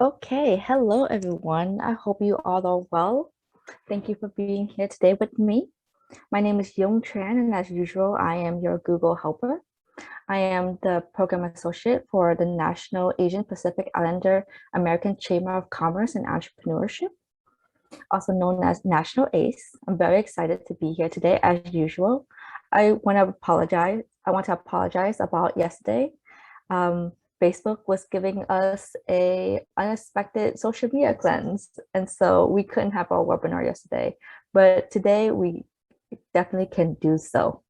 Okay, hello everyone. I hope you all are well. Thank you for being here today with me. My name is Yong Tran, and as usual, I am your Google helper. I am the program associate for the National Asian Pacific Islander American Chamber of Commerce and Entrepreneurship, also known as National ACE. I'm very excited to be here today, as usual. I want to apologize about yesterday. Um, Facebook was giving us a unexpected social media cleanse, and so we couldn't have our webinar yesterday. But today we definitely can do so.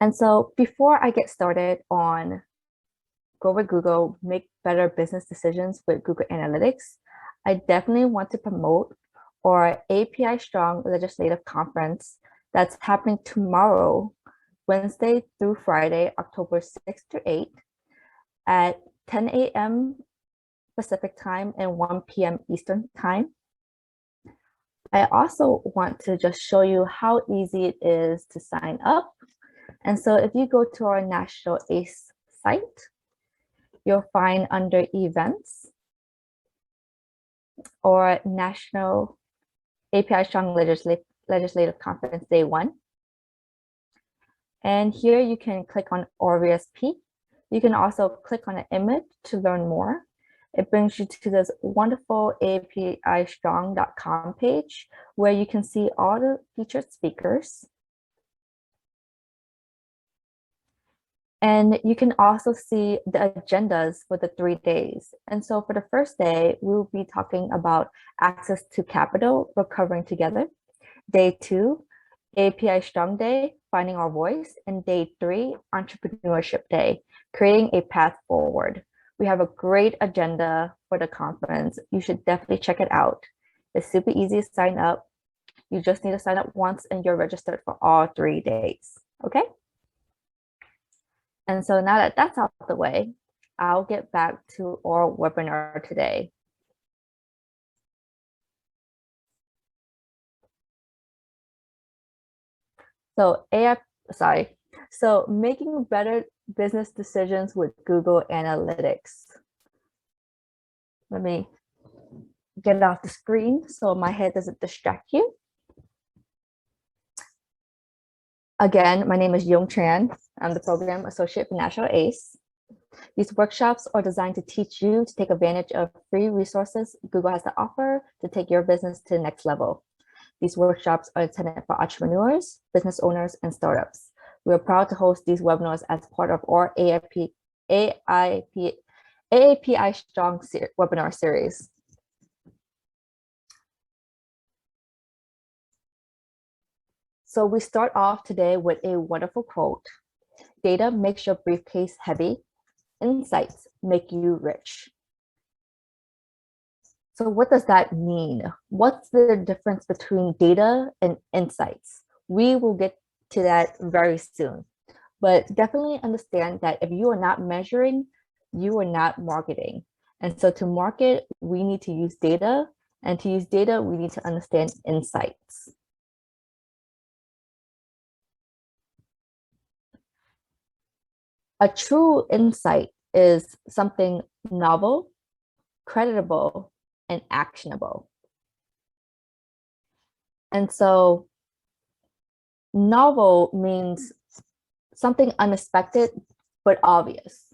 And so before I get started on Go with Google, make better business decisions with Google Analytics, I definitely want to promote our API Strong Legislative Conference that's happening tomorrow, Wednesday through Friday, October 6th to 8th at 10 a.m. Pacific time and 1 p.m. Eastern time. I also want to just show you how easy it is to sign up. And so if you go to our National ACE site, you'll find under events or National API Strong Legislative Conference Day 1. And here you can click on RSP. You can also click on an image to learn more. It brings you to this wonderful apistrong.com page where you can see all the featured speakers. And you can also see the agendas for the 3 days. And so for the first day, we'll be talking about access to capital, recovering together. Day 2, API Strong Day, finding our voice. And day 3, Entrepreneurship Day, creating a path forward. We have a great agenda for the conference. You should definitely check it out. It's super easy to sign up. You just need to sign up once and you're registered for all 3 days, okay? And so now that that's out of the way, I'll get back to our webinar today. So making better business decisions with Google Analytics. Let me get it off the screen so my head doesn't distract you. Again, my name is Yong Tran. I'm the program associate for National ACE. These workshops are designed to teach you to take advantage of free resources Google has to offer to take your business to the next level. These workshops are intended for entrepreneurs, business owners, and startups. We are proud to host these webinars as part of our AAPI Strong webinar series. So we start off today with a wonderful quote. Data makes your briefcase heavy. Insights make you rich. So what does that mean? What's the difference between data and insights? We will get to that very soon, but definitely understand that if you are not measuring, you are not marketing. And so to market, we need to use data, and to use data, we need to understand insights. A true insight is something novel, creditable, and actionable. And so novel means something unexpected but obvious.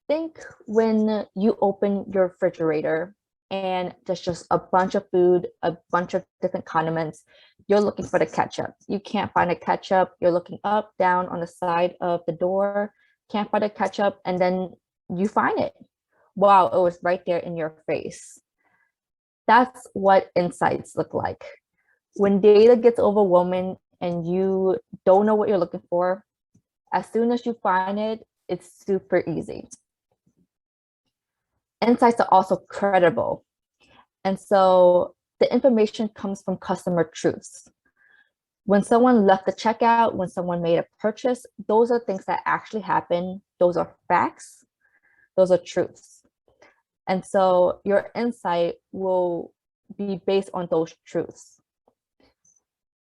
Think when you open your refrigerator and there's just a bunch of food, a bunch of different condiments. You're looking for the ketchup. You can't find the ketchup. You're looking up, down on the side of the door, can't find the ketchup, and then you find it. Wow, it was right there in your face. That's what insights look like. When data gets overwhelming and you don't know what you're looking for, as soon as you find it, it's super easy. Insights are also credible. And so the information comes from customer truths. When someone left the checkout, when someone made a purchase, those are things that actually happen. Those are facts. Those are truths. And so your insight will be based on those truths.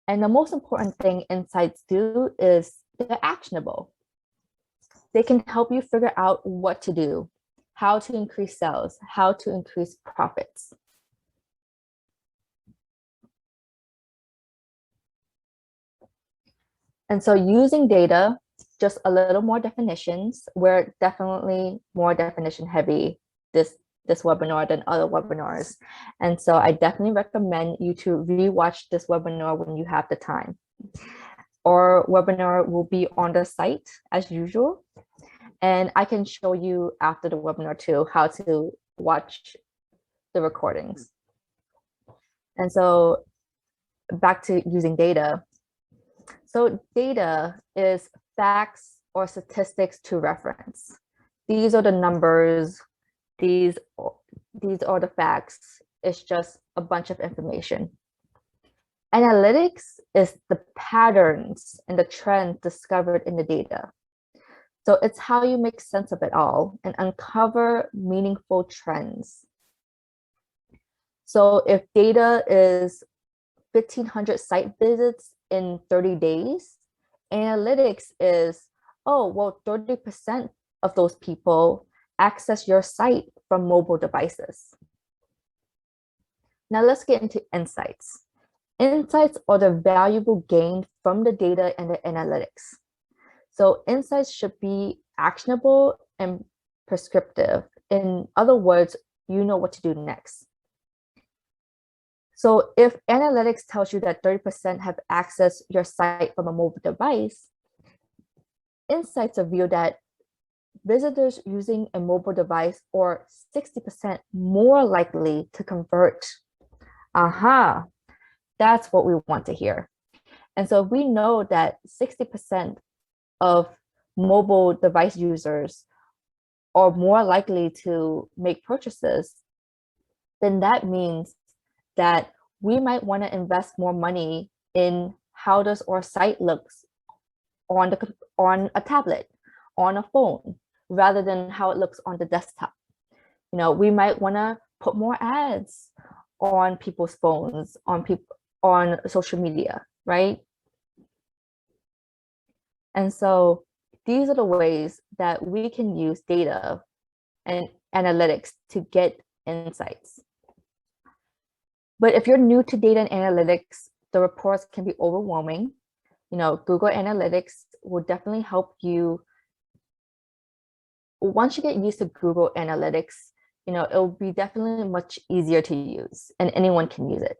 And the most important thing insights do is they're actionable. They can help you figure out what to do. how to increase sales, how to increase profits. And so using data, just a little more definitions. We're definitely more definition heavy this webinar than other webinars. And so I definitely recommend you to rewatch this webinar when you have the time. Our webinar will be on the site as usual. And I can show you after the webinar too, how to watch the recordings. And so back to using data. So data is facts or statistics to reference. These are the numbers, these are the facts. It's just a bunch of information. Analytics is the patterns and the trends discovered in the data. So it's how you make sense of it all and uncover meaningful trends. So if data is 1,500 site visits in 30 days, analytics is, oh, well, 30% of those people access your site from mobile devices. Now let's get into insights. Insights are the valuable gain from the data and the analytics. So insights should be actionable and prescriptive. In other words, you know what to do next. So if analytics tells you that 30% have accessed your site from a mobile device, insights reveal that visitors using a mobile device are 60% more likely to convert. Aha, that's what we want to hear. And so we know that 60% of mobile device users are more likely to make purchases, then that means that we might want to invest more money in how does our site looks on a tablet, on a phone, rather than how it looks on the desktop. You know, we might want to put more ads on people's phones, on social media, right? And so these are the ways that we can use data and analytics to get insights. But if you're new to data and analytics, the reports can be overwhelming. You know, Google Analytics will definitely help you. Once you get used to Google Analytics, you know, it'll be definitely much easier to use and anyone can use it.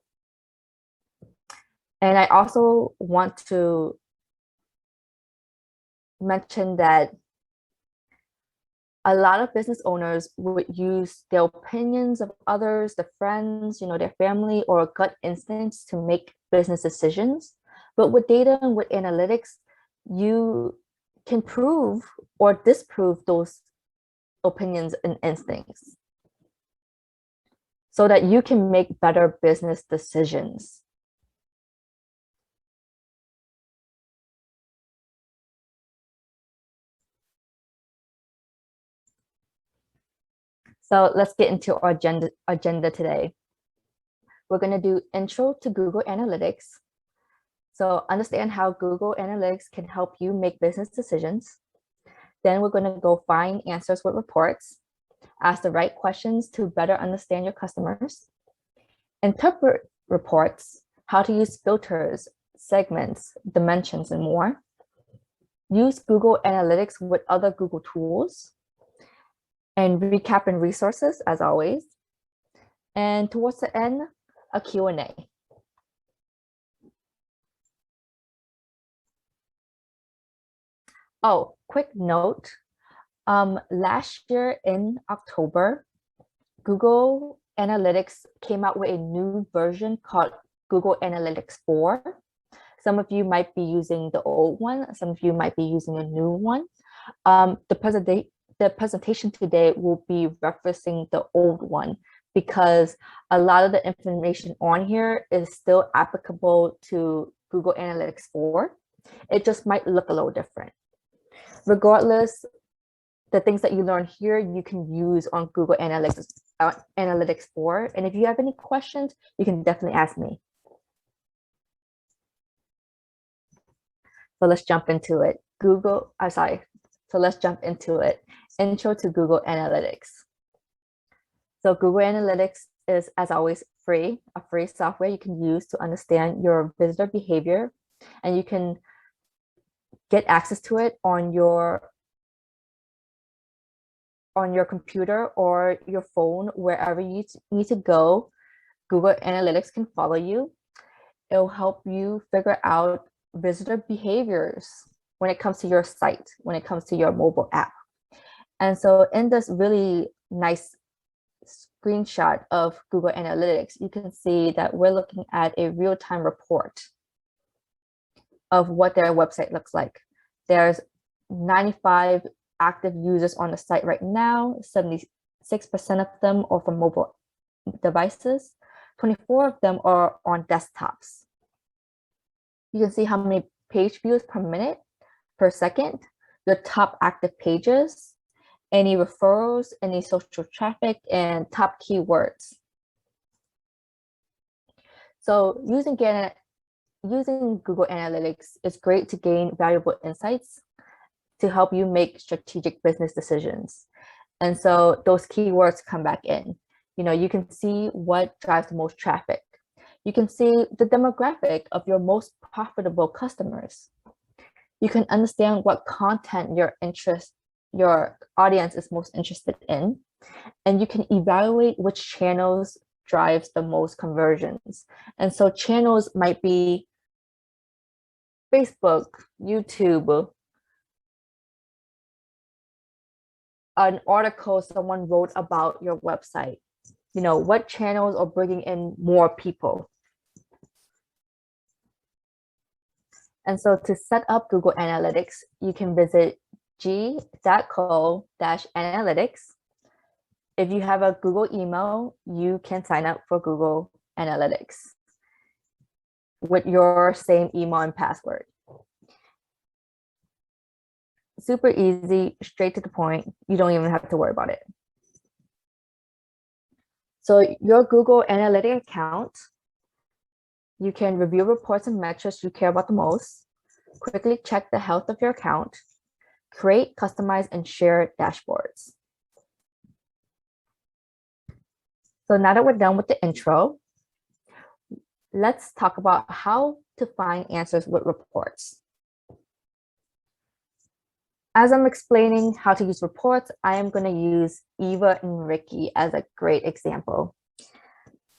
And I also want to mention that a lot of business owners would use their opinions of others, their friends, you know, their family, or gut instincts to make business decisions. But with data and with analytics, you can prove or disprove those opinions and instincts so that you can make better business decisions. So let's get into our agenda today. We're going to do intro to Google Analytics. So understand how Google Analytics can help you make business decisions. Then we're going to go find answers with reports, ask the right questions to better understand your customers, interpret reports, how to use filters, segments, dimensions, and more. Use Google Analytics with other Google tools, and recap and resources as always. And towards the end, a Q&A. Oh, quick note. Last year in October, Google Analytics came out with a new version called Google Analytics 4. Some of you might be using the old one. Some of you might be using a new one. The presentation today will be referencing the old one because a lot of the information on here is still applicable to Google Analytics 4. It just might look a little different. Regardless, the things that you learn here, you can use on Google Analytics 4. And if you have any questions, you can definitely ask me. So let's jump into it. So let's jump into it. Intro to Google Analytics. So Google Analytics is, as always, free, a free software you can use to understand your visitor behavior, and you can get access to it on your computer or your phone, wherever you need to go. Google Analytics can follow you. It'll help you figure out visitor behaviors when it comes to your site, when it comes to your mobile app. And so in this really nice screenshot of Google Analytics, you can see that we're looking at a real-time report of what their website looks like. There's 95 active users on the site right now. 76% of them are from mobile devices. 24 of them are on desktops. You can see how many page views per minute, per second, your top active pages, any referrals, any social traffic, and top keywords. So using Google Analytics is great to gain valuable insights to help you make strategic business decisions. And so those keywords come back in. You can see what drives the most traffic. You can see the demographic of your most profitable customers. You can understand what content your audience is most interested in, and you can evaluate which channels drives the most conversions. And so channels might be Facebook, YouTube, an article someone wrote about your website. What channels are bringing in more people. And so to set up Google Analytics, you can visit g.co/analytics. If you have a Google email, you can sign up for Google Analytics with your same email and password. Super easy, straight to the point. You don't even have to worry about it. So your Google Analytics account, you can review reports and metrics you care about the most, quickly check the health of your account, create, customize, and share dashboards. So now that we're done with the intro, let's talk about how to find answers with reports. As I'm explaining how to use reports, I am going to use Eva and Ricky as a great example.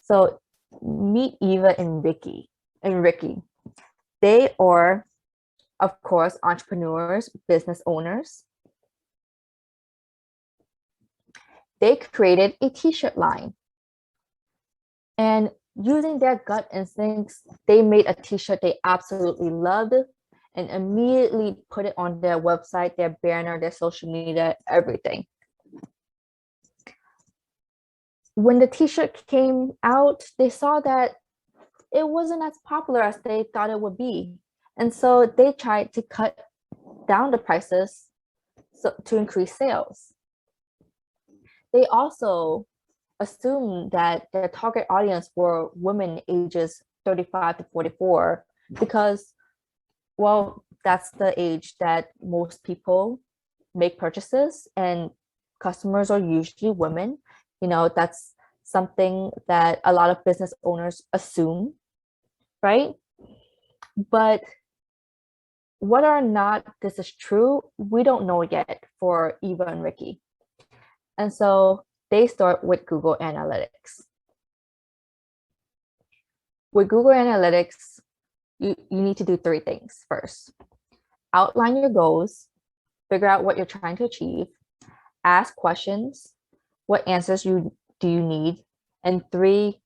So meet Eva and Ricky. They are, of course, entrepreneurs, business owners. They created a t-shirt line. And using their gut instincts, they made a t-shirt they absolutely loved and immediately put it on their website, their banner, their social media, everything. When the t-shirt came out, they saw that it wasn't as popular as they thought it would be. And so they tried to cut down the prices to increase sales. They also assumed that their target audience were women ages 35 to 44 because, well, that's the age that most people make purchases, and customers are usually women. That's something that a lot of business owners assume, right? But whether or not this is true, we don't know yet for Eva and Ricky. And so they start with Google Analytics. With Google Analytics, you need to do 3 things. First, outline your goals, figure out what you're trying to achieve, ask questions, what answers do you need, and 3,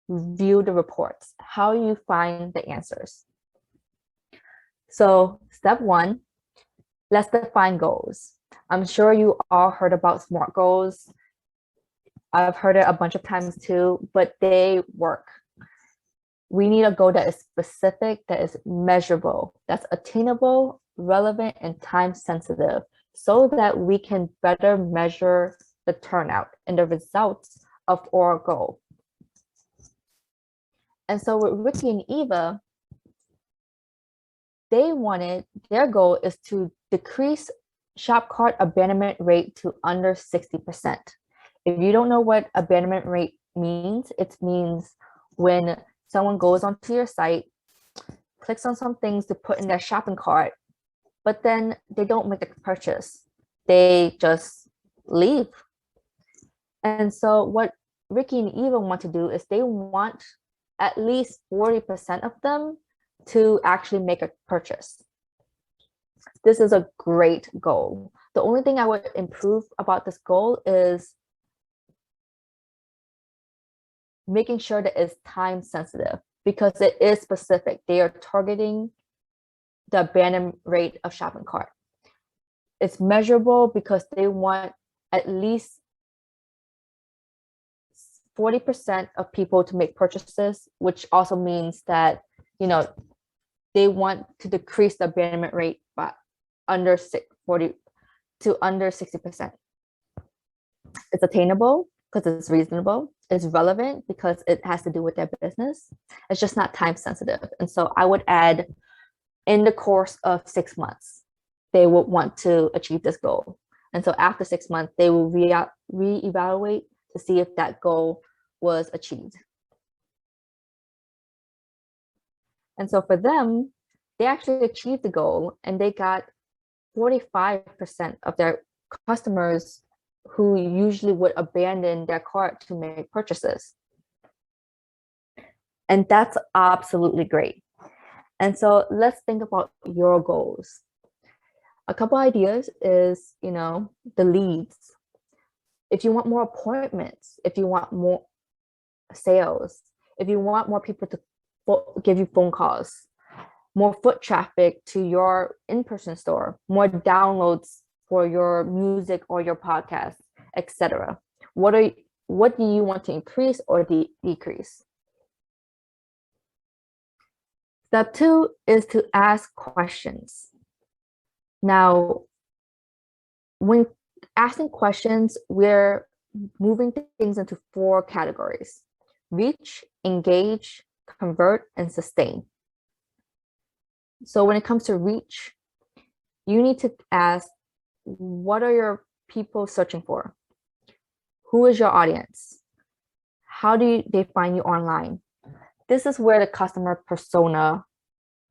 view the reports, how you find the answers. So step 1, let's define goals. I'm sure you all heard about SMART goals. I've heard it a bunch of times too, but they work. We need a goal that is specific, that is measurable, that's attainable, relevant, and time sensitive, so that we can better measure the turnout and the results of our goal. And so with Ricky and Eva, their goal is to decrease shop cart abandonment rate to under 60%. If you don't know what abandonment rate means, it means when someone goes onto your site, clicks on some things to put in their shopping cart, but then they don't make the purchase. They just leave. And so what Ricky and Eva want to do is they want at least 40% of them to actually make a purchase. This is a great goal. The only thing I would improve about this goal is making sure that it's time sensitive because it is specific. They are targeting the abandoned rate of shopping cart. It's measurable because they want at least 40% of people to make purchases, which also means that, you know, they want to decrease the abandonment rate by under 40 to under 60%. It's attainable because it's reasonable. It's relevant because it has to do with their business. It's just not time sensitive. And so I would add in the course of 6 months, they would want to achieve this goal. And so after 6 months, they will reevaluate to see if that goal was achieved. And so for them, they actually achieved the goal and they got 45% of their customers who usually would abandon their cart to make purchases. And that's absolutely great. And so let's think about your goals. A couple ideas is, you know, the leads. If you want more appointments, if you want more sales, if you want more people to give you phone calls, more foot traffic to your in-person store, more downloads for your music or your podcast, etc. What do you want to increase or decrease? Step 2 is to ask questions. Now, when asking questions, we're moving things into 4 categories: reach, engage, convert, and sustain. So when it comes to reach, you need to ask, what are your people searching for? Who is your audience? How do they find you online? This is where the customer persona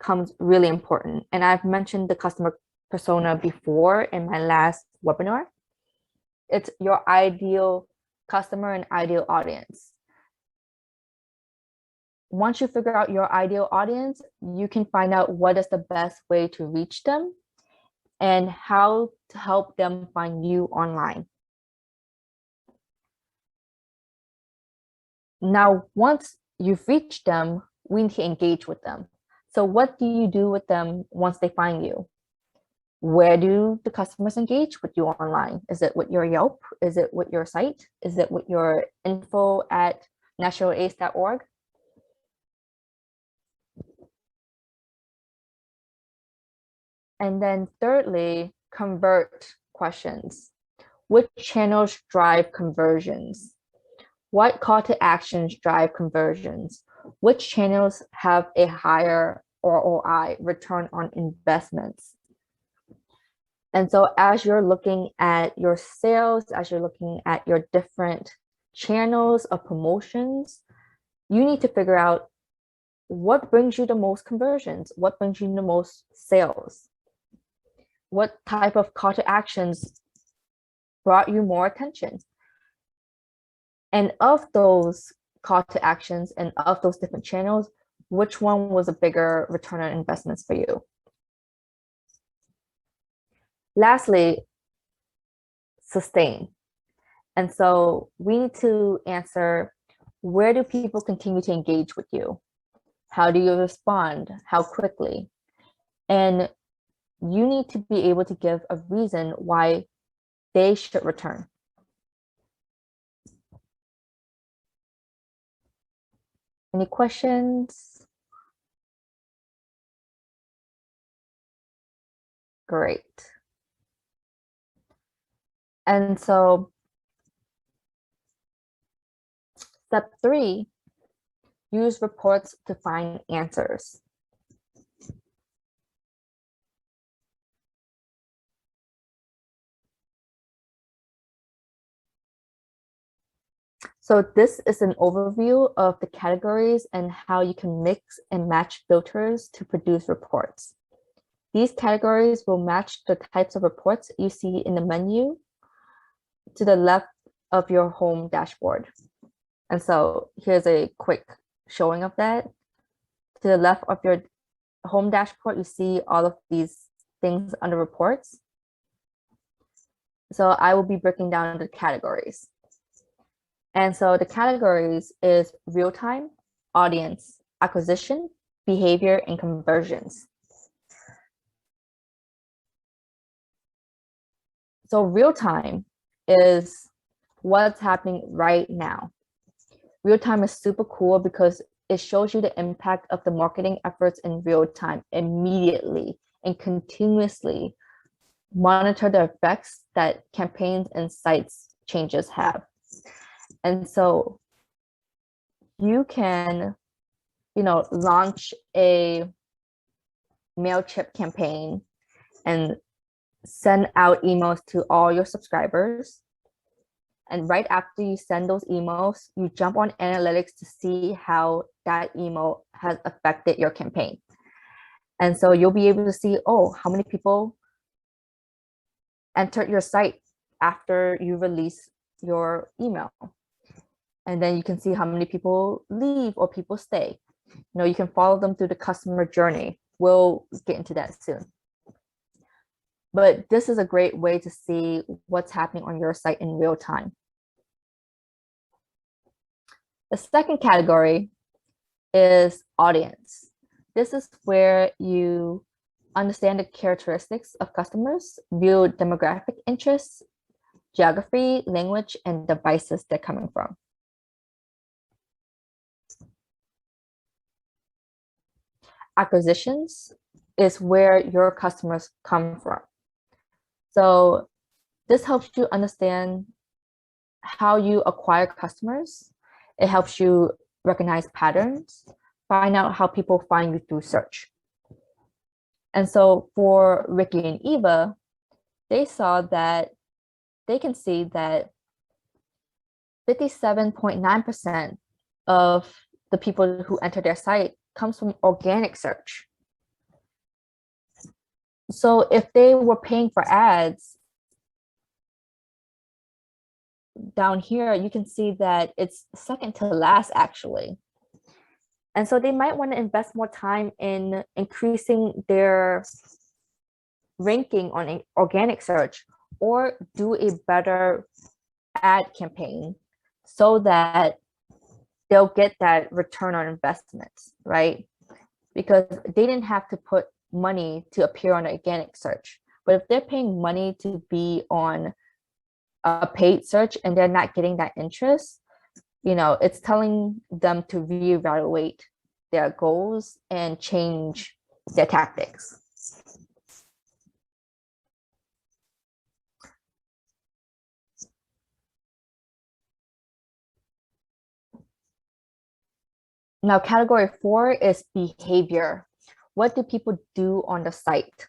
comes really important. And I've mentioned the customer persona before in my last webinar. It's your ideal customer and ideal audience. Once you figure out your ideal audience, you can find out what is the best way to reach them and how to help them find you online. Now, once you've reached them, we need to engage with them. So what do you do with them once they find you? Where do the customers engage with you online? Is it with your Yelp? Is it with your site? Is it with your info@naturalace.org? And then thirdly, convert questions. Which channels drive conversions? What call to actions drive conversions? Which channels have a higher ROI, return on investments? And so as you're looking at your sales, as you're looking at your different channels of promotions, you need to figure out what brings you the most conversions, what brings you the most sales, what type of call to actions brought you more attention. And of those call to actions and of those different channels, which one was a bigger return on investments for you? Lastly, sustain. And so we need to answer, where do people continue to engage with you? How do you respond? How quickly? And you need to be able to give a reason why they should return. Any questions? Great. And so step 3, use reports to find answers. So this is an overview of the categories and how you can mix and match filters to produce reports. These categories will match the types of reports you see in the menu to the left of your home dashboard. And so here's a quick showing of that. To the left of your home dashboard, you see all of these things under reports. So I will be breaking down the categories. And so the categories is real-time, audience, acquisition, behavior, and conversions. So real-time is what's happening right now. Real-time is super cool because it shows you the impact of the marketing efforts in real time immediately and continuously monitor the effects that campaigns and sites changes have. And so you can, launch a MailChimp campaign and send out emails to all your subscribers. And right after you send those emails, you jump on analytics to see how that email has affected your campaign. And so you'll be able to see, oh, how many people entered your site after you release your email. And then you can see how many people leave or people stay. You can follow them through the customer journey. We'll get into that soon. But this is a great way to see what's happening on your site in real time. The second category is audience. This is where you understand the characteristics of customers, view demographic interests, geography, language, and devices they're coming from. Acquisitions is where your customers come from. So this helps you understand how you acquire customers. It helps you recognize patterns, find out how people find you through search. And so for Ricky and Eva, they can see that 57.9% of the people who enter their site comes from organic search. So if they were paying for ads, down here, you can see that it's second to last actually. And so they might want to invest more time in increasing their ranking on organic search or do a better ad campaign so that they'll get that return on investment, right? Because they didn't have to put money to appear on organic search. But if they're paying money to be on a paid search and they're not getting that interest, it's telling them to reevaluate their goals and change their tactics. Now, category 4 is behavior. What do people do on the site?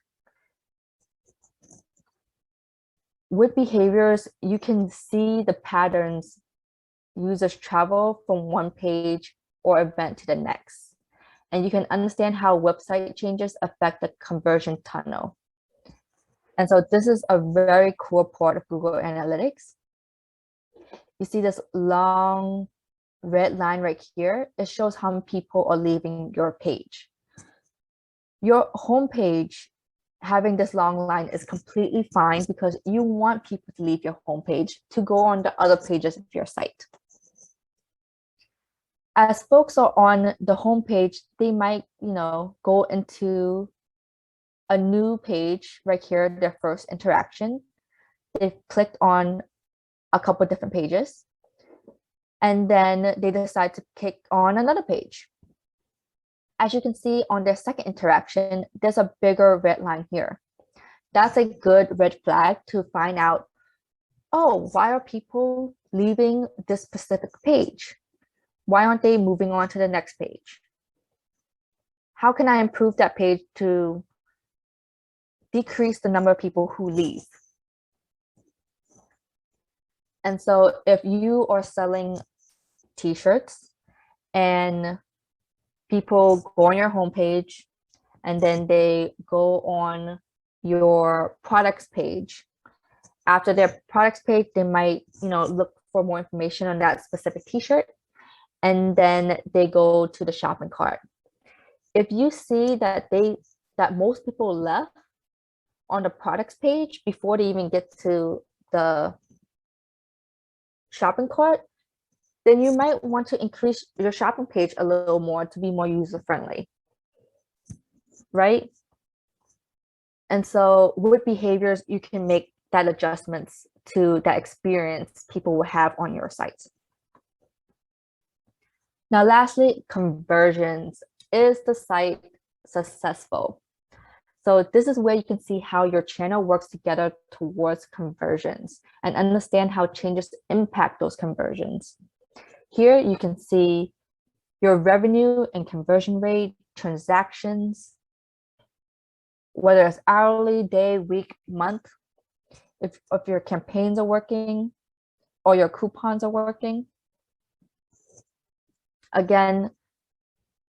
With behaviors, you can see the patterns users travel from one page or event to the next. And you can understand how website changes affect the conversion tunnel. And so this is a very cool part of Google Analytics. You see this long red line right here. It shows how many people are leaving your page. Your homepage having this long line is completely fine because you want people to leave your homepage to go on the other pages of your site. As folks are on the homepage, they might, go into a new page right here, their first interaction. They've clicked on a couple of different pages, and then they decide to click on another page. As you can see on their second interaction, there's a bigger red line here. That's a good red flag to find out, oh, why are people leaving this specific page? Why aren't they moving on to the next page? How can I improve that page to decrease the number of people who leave? And so if you are selling t-shirts, and people go on your homepage, and then they go on your products page. After their products page, they might, look for more information on that specific t-shirt, and then they go to the shopping cart. If you see that most people left on the products page before they even get to the shopping cart, then you might want to increase your shopping page a little more to be more user-friendly, right? And so with behaviors, you can make that adjustments to that experience people will have on your site. Now, lastly, conversions. Is the site successful? So this is where you can see how your channel works together towards conversions and understand how changes impact those conversions. Here you can see your revenue and conversion rate, transactions, whether it's hourly, day, week, month, if your campaigns are working or your coupons are working. Again,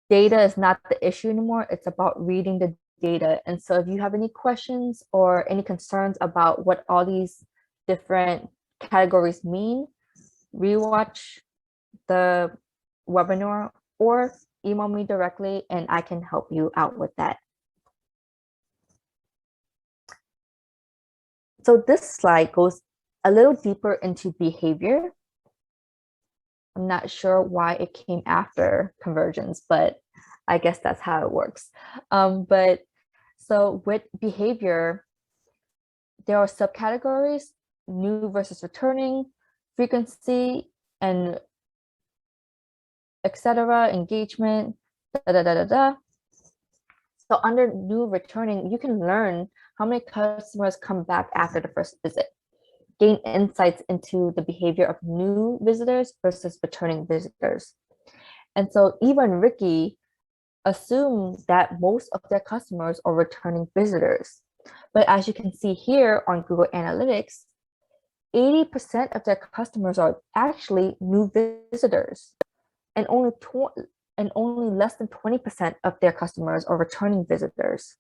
data is not the issue anymore. It's about reading the data. And so if you have any questions or any concerns about what all these different categories mean, rewatch the webinar or email me directly and I can help you out with that. So this slide goes a little deeper into behavior. I'm not sure why it came after conversions, but I guess that's how it works. But so with behavior, there are subcategories: new versus returning, frequency, and etc., engagement, So under new returning, you can learn how many customers come back after the first visit, gain insights into the behavior of new visitors versus returning visitors. And so Eva and Ricky assume that most of their customers are returning visitors. But as you can see here on Google Analytics, 80% of their customers are actually new visitors, and only less than 20% of their customers are returning visitors.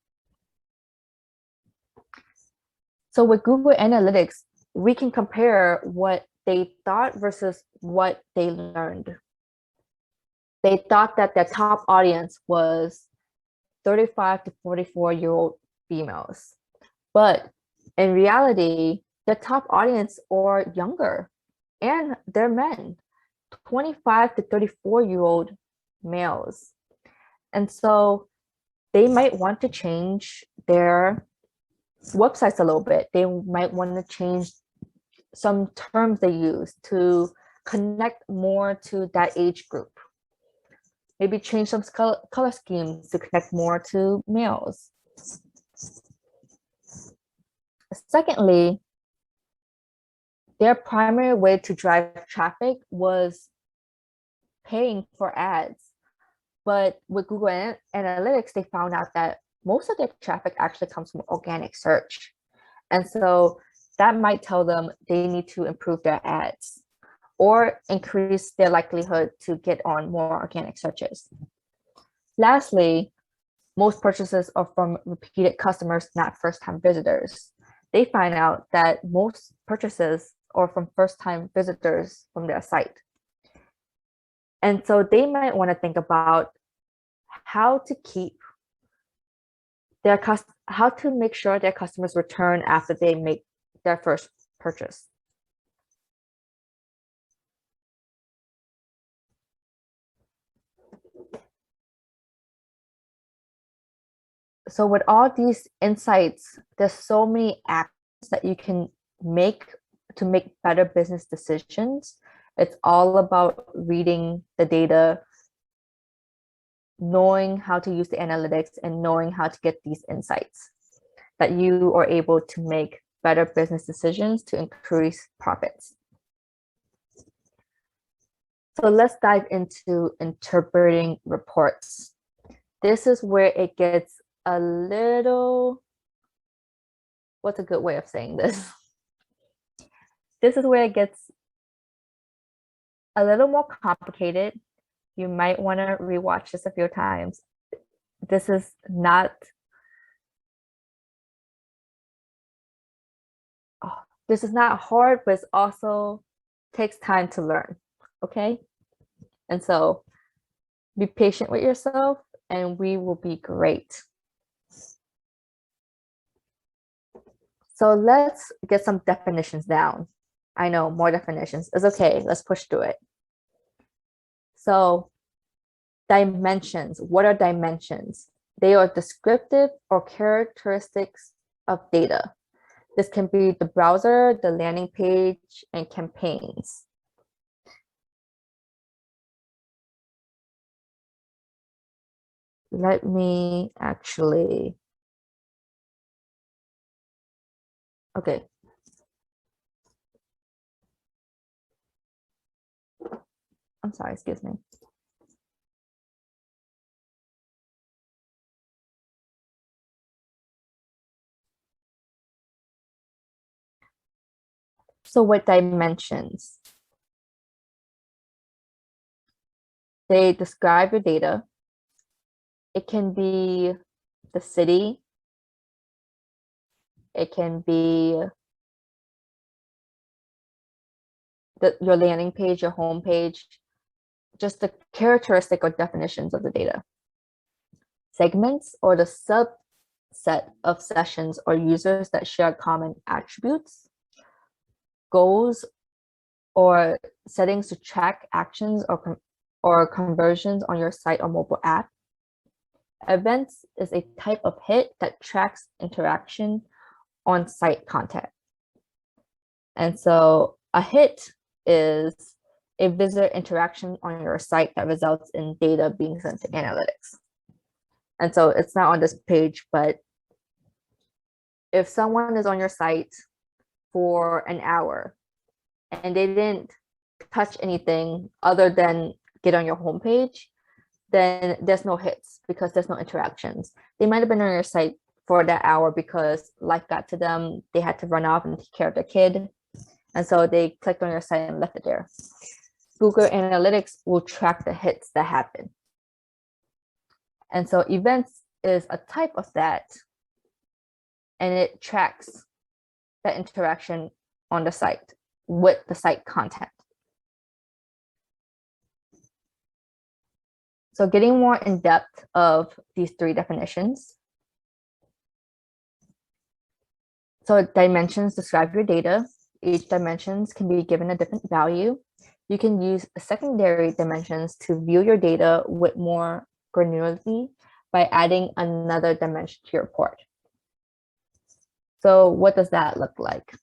So with Google Analytics, we can compare what they thought versus what they learned. They thought that their top audience was 35 to 44-year-old females. But in reality, the top audience are younger, and they're men, 25 to 34-year-old males. And so they might want to change their websites a little bit. They might want to change some terms they use to connect more to that age group. Maybe change some color schemes to connect more to males. Secondly, their primary way to drive traffic was paying for ads. But with Google Analytics, they found out that most of their traffic actually comes from organic search. And so that might tell them they need to improve their ads or increase their likelihood to get on more organic searches. Lastly, most purchases are from repeated customers, not first-time visitors. They find out that most purchases are from first-time visitors from their site. And so they might want to think about how to keep how to make sure their customers return after they make their first purchase. So with all these insights, there's so many actions that you can make to make better business decisions. It's all about reading the data, knowing how to use the analytics, and knowing how to get these insights that you are able to make better business decisions to increase profits. So let's dive into interpreting reports. This is where it gets a little, what's a good way of saying this? This is where it gets a little more complicated. You might want to rewatch this a few times. This is not this is not hard, but it also takes time to learn. Okay? And so be patient with yourself and we will be great. So let's get some definitions down. I know more definitions. It's okay. Let's push through it. So dimensions. What are dimensions? They are descriptive or characteristics of data. This can be the browser, the landing page, and campaigns. Let me actually, okay. I'm sorry, excuse me. So what dimensions? They describe your data. It can be the city. It can be your landing page, your home page, just the characteristic or definitions of the data. Segments or the subset of sessions or users that share common attributes. Goals or settings to track actions or conversions on your site or mobile app. Events is a type of hit that tracks interaction on site content. And so a hit is a visitor interaction on your site that results in data being sent to analytics. And so it's not on this page, but if someone is on your site for an hour and they didn't touch anything other than get on your homepage, then there's no hits because there's no interactions. They might have been on your site for that hour because life got to them, they had to run off and take care of their kid, and so they clicked on your site and left it there. Google Analytics will track the hits that happen. And so events is a type of that, and it tracks that interaction on the site with the site content. So getting more in depth of these three definitions. So dimensions describe your data. Each dimensions can be given a different value. You can use secondary dimensions to view your data with more granularity by adding another dimension to your report. So what does that look like?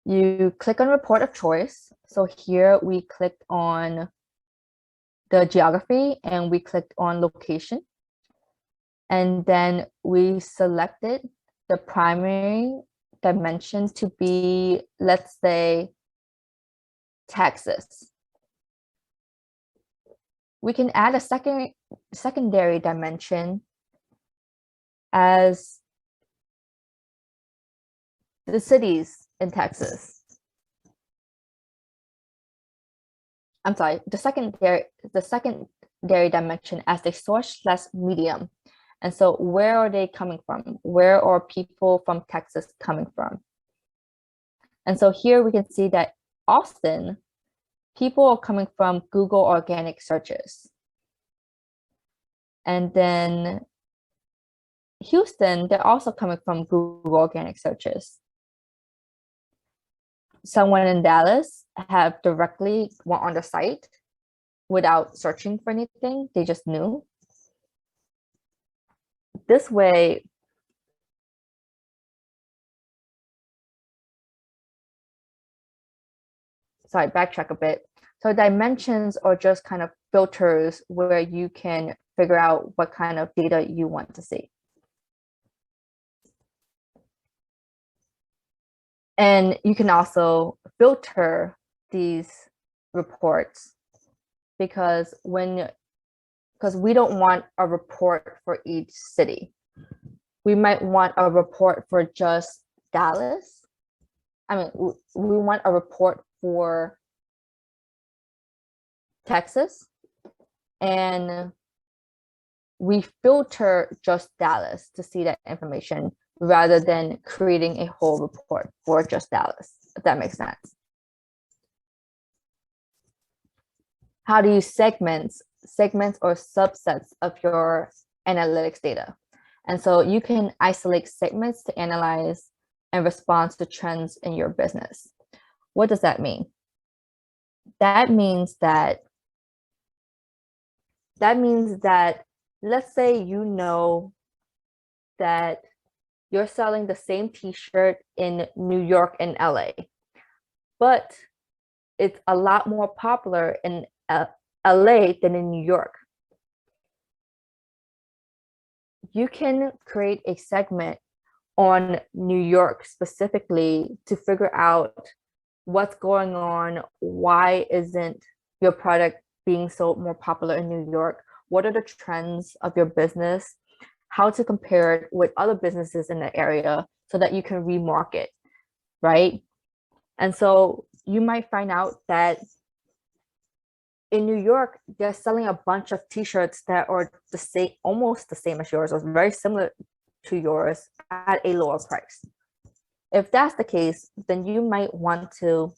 You click on report of choice. So here we clicked on the geography and we clicked on location. And then we selected the primary dimension to be, let's say, Texas. We can add a secondary dimension as the cities in Texas. I'm sorry, the secondary dimension as the source/medium. And so where are they coming from? Where are people from Texas coming from? And so here we can see that Austin, people are coming from Google organic searches. And then Houston, they're also coming from Google organic searches. Someone in Dallas have directly went on the site without searching for anything. They just knew. This way, sorry, backtrack a bit. So dimensions are just kind of filters where you can figure out what kind of data you want to see. And you can also filter these reports because we don't want a report for each city. We might want a report for just Dallas. I mean, we want a report for Texas, and we filter just Dallas to see that information rather than creating a whole report for just Dallas, if that makes sense. How do you segments or subsets of your analytics data? And so you can isolate segments to analyze and respond to trends in your business. What does that mean? That means that let's say you know that you're selling the same t-shirt in New York and LA, but it's a lot more popular in LA than in New York. You can create a segment on New York specifically to figure out what's going on, why isn't your product being sold more popular in New York, what are the trends of your business, how to compare it with other businesses in the area so that you can remarket, right? And so you might find out that in New York, they're selling a bunch of t-shirts that are the same, almost the same as yours, or very similar to yours at a lower price. If that's the case, then you might want to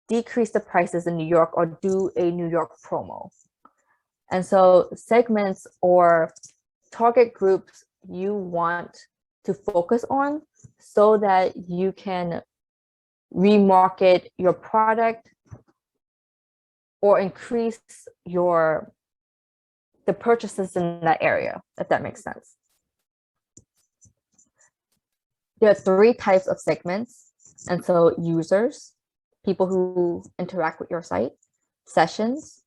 decrease the prices in New York or do a New York promo. And so segments or target groups you want to focus on so that you can remarket your product or increase the purchases in that area, if that makes sense. There are 3 types of segments. And so users, people who interact with your site, sessions,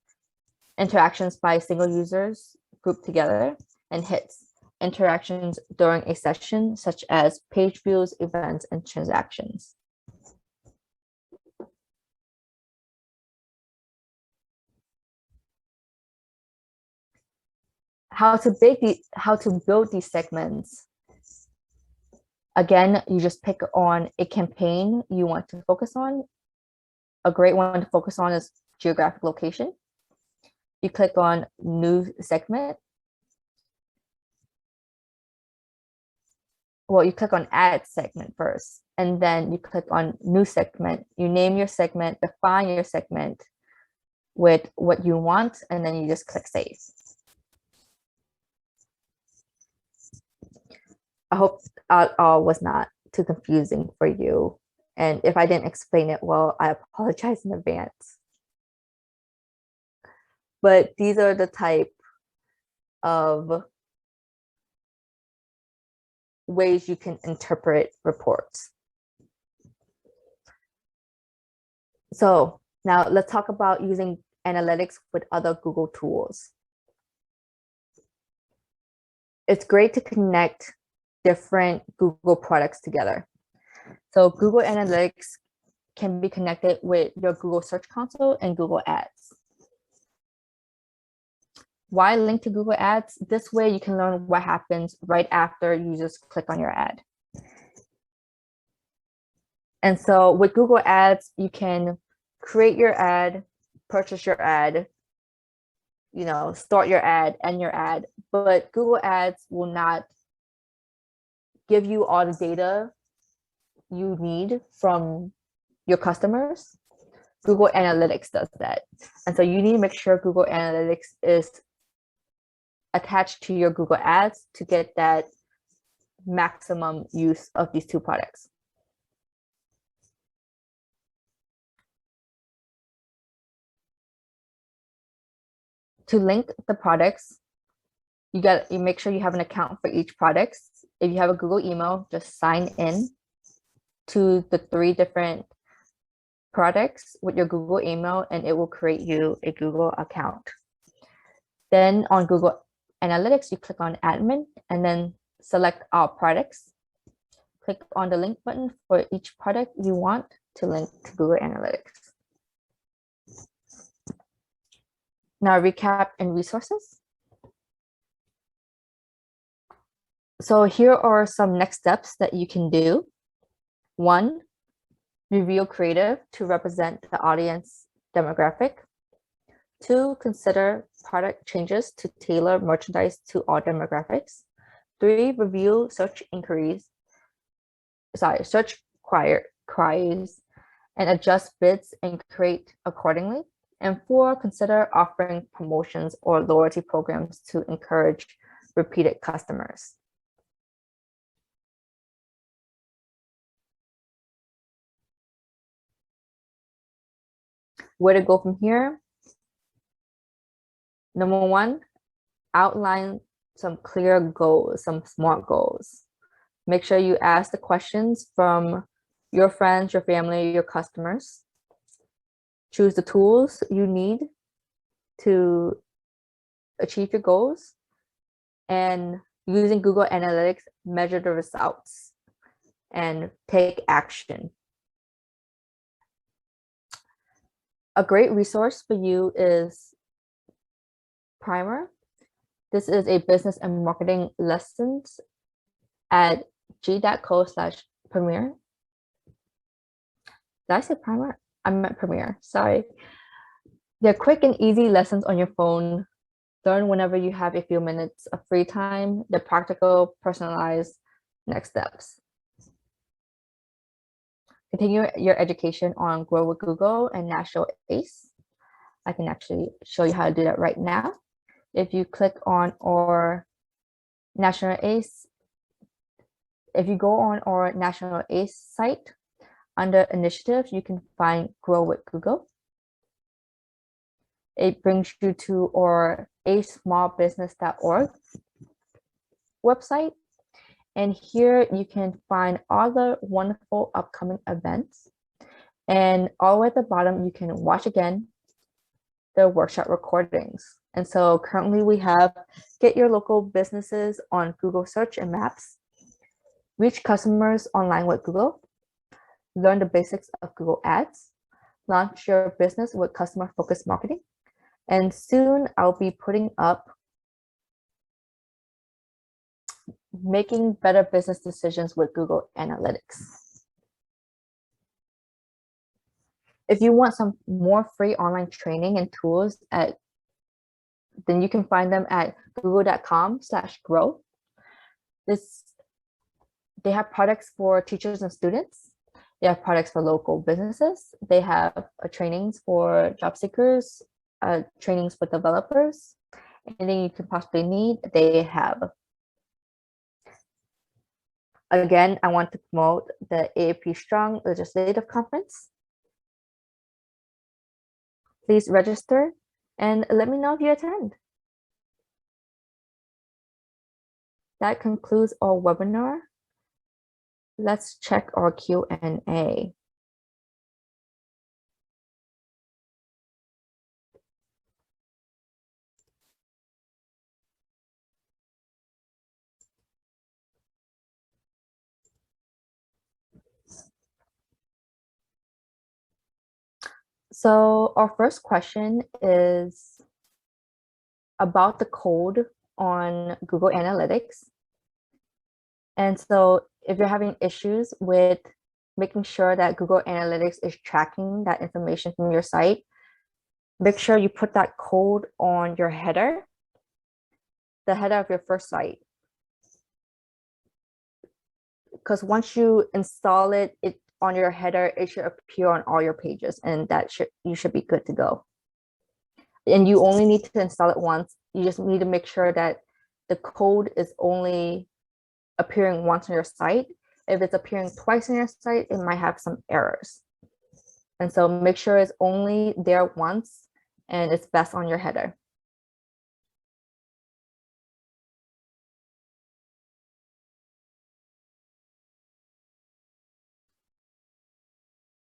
interactions by single users grouped together, and hits, interactions during a session, such as page views, events, and transactions. How to build these segments. Again, you just pick on a campaign you want to focus on. A great one to focus on is geographic location. You click on new segment. Well, you click on add segment first, and then you click on new segment. You name your segment, define your segment with what you want, and then you just click save. I hope all was not too confusing for you. And if I didn't explain it well, I apologize in advance. But these are the type of ways you can interpret reports. So now let's talk about using analytics with other Google tools. It's great to connect different Google products together. So Google Analytics can be connected with your Google Search Console and Google Ads. Why link to Google Ads? This way you can learn what happens right after users click on your ad. And so with Google Ads, you can create your ad, purchase your ad, start your ad, end your ad, but Google Ads will not give you all the data you need from your customers. Google Analytics does that. And so you need to make sure Google Analytics is attached to your Google Ads to get that maximum use of these 2 products. To link the products, you make sure you have an account for each product. If you have a Google email, just sign in to the 3 different products with your Google email, and it will create you a Google account. Then on Google Analytics, you click on admin and then select all products. Click on the link button for each product you want to link to Google Analytics. Now recap and resources. So here are some next steps that you can do. 1, reveal creative to represent the audience demographic. 2, consider product changes to tailor merchandise to all demographics. 3, review search queries and adjust bids and create accordingly. And 4, consider offering promotions or loyalty programs to encourage repeated customers. Where to go from here? Number 1, outline some clear goals, some SMART goals. Make sure you ask the questions from your friends, your family, your customers. Choose the tools you need to achieve your goals, and using Google Analytics, measure the results and take action. A great resource for you is Primer. This is a business and marketing lessons at g.co/Premiere. Did I say Primer? I meant Premiere, sorry. They're quick and easy lessons on your phone. Learn whenever you have a few minutes of free time. They're practical, personalized next steps. Continue your education on Grow with Google and National ACE. I can actually show you how to do that right now. If you click on our National ACE, if you go on our National ACE site, under initiatives, you can find Grow with Google. It brings you to our acesmallbusiness.org website. And here you can find all the wonderful upcoming events. And all the way at the bottom, you can watch again the workshop recordings. And so currently we have get your local businesses on Google Search and Maps, reach customers online with Google, learn the basics of Google Ads, launch your business with customer-focused marketing. And soon I'll be putting up making better business decisions with Google Analytics. If you want some more free online training and tools, then you can find them at google.com/grow. They have products for teachers and students. They have products for local businesses. They have trainings for job seekers, trainings for developers. Anything you could possibly need, they have. Again, I want to promote the AAP Strong Legislative Conference. Please register and let me know if you attend. That concludes our webinar. Let's check our Q&A. So our first question is about the code on Google Analytics. And so if you're having issues with making sure that Google Analytics is tracking that information from your site, make sure you put that code on your header, the header of your first site. Because once you install it on your header, it should appear on all your pages, and you should be good to go. And you only need to install it once. You just need to make sure that the code is only appearing once on your site. If it's appearing twice on your site, it might have some errors. And so make sure it's only there once and it's best on your header.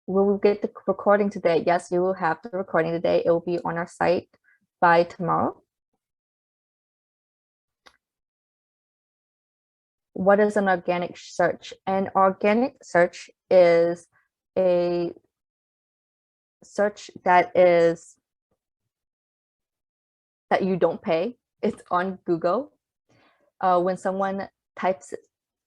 Will we get the recording today? Yes, you will have the recording today. It will be on our site by tomorrow. What is an organic search? An organic search is a search that you don't pay. It's on Google. When someone types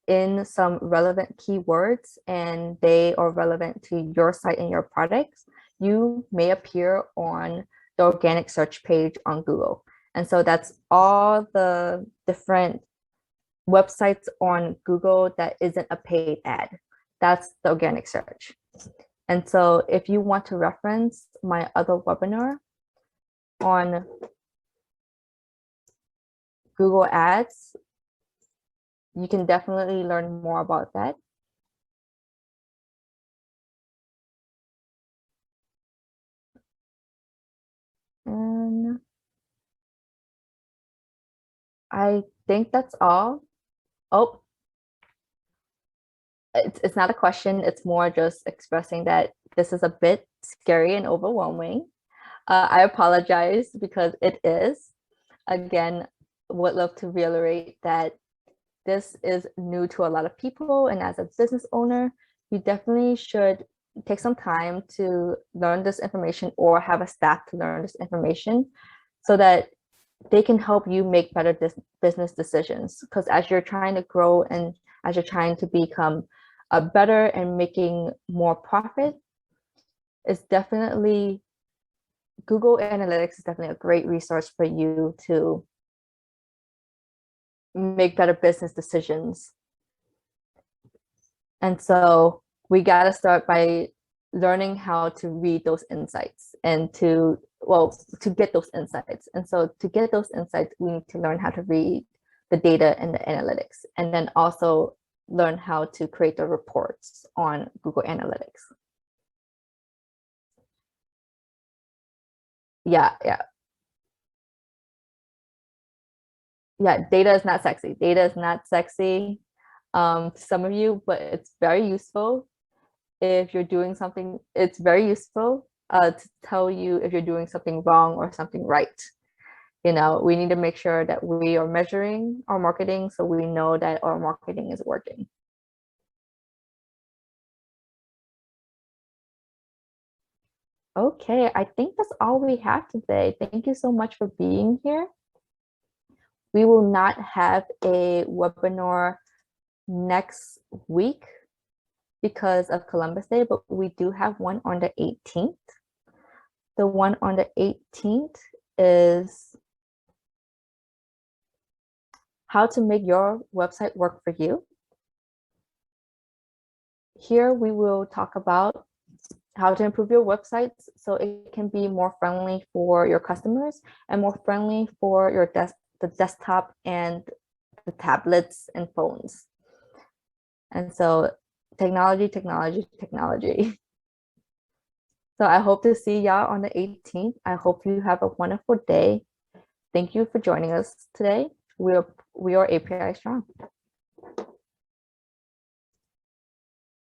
in some relevant keywords and they are relevant to your site and your products, you may appear on the organic search page on Google. And so that's all the different websites on Google that isn't a paid ad. That's the organic search. And so if you want to reference my other webinar on Google Ads, you can definitely learn more about that. And I think that's all. Oh, it's not a question. It's more just expressing that this is a bit scary and overwhelming. I apologize because it is. Again, would love to reiterate that this is new to a lot of people, and as a business owner, you definitely should take some time to learn this information or have a staff to learn this information so that they can help you make better business decisions. Because as you're trying to grow and as you're trying to become a better and making more profit, it's definitely Google Analytics is definitely a great resource for you to make better business decisions. And so we got to start by learning how to read those insights and to get those insights. And so to get those insights, we need to learn how to read the data and the analytics, and then also learn how to create the reports on Google Analytics. Yeah. Data is not sexy. Data is not sexy to some of you, but it's very useful. If you're doing something, it's very useful to tell you if you're doing something wrong or something right. We need to make sure that we are measuring our marketing so we know that our marketing is working. Okay, I think that's all we have today. Thank you so much for being here. We will not have a webinar next week because of Columbus Day, but we do have one on the 18th. The one on the 18th is how to make your website work for you. Here we will talk about how to improve your websites so it can be more friendly for your customers and more friendly for your the desktop and the tablets and phones. And so technology. So I hope to see y'all on the 18th. I hope you have a wonderful day. Thank you for joining us today. We are API Strong.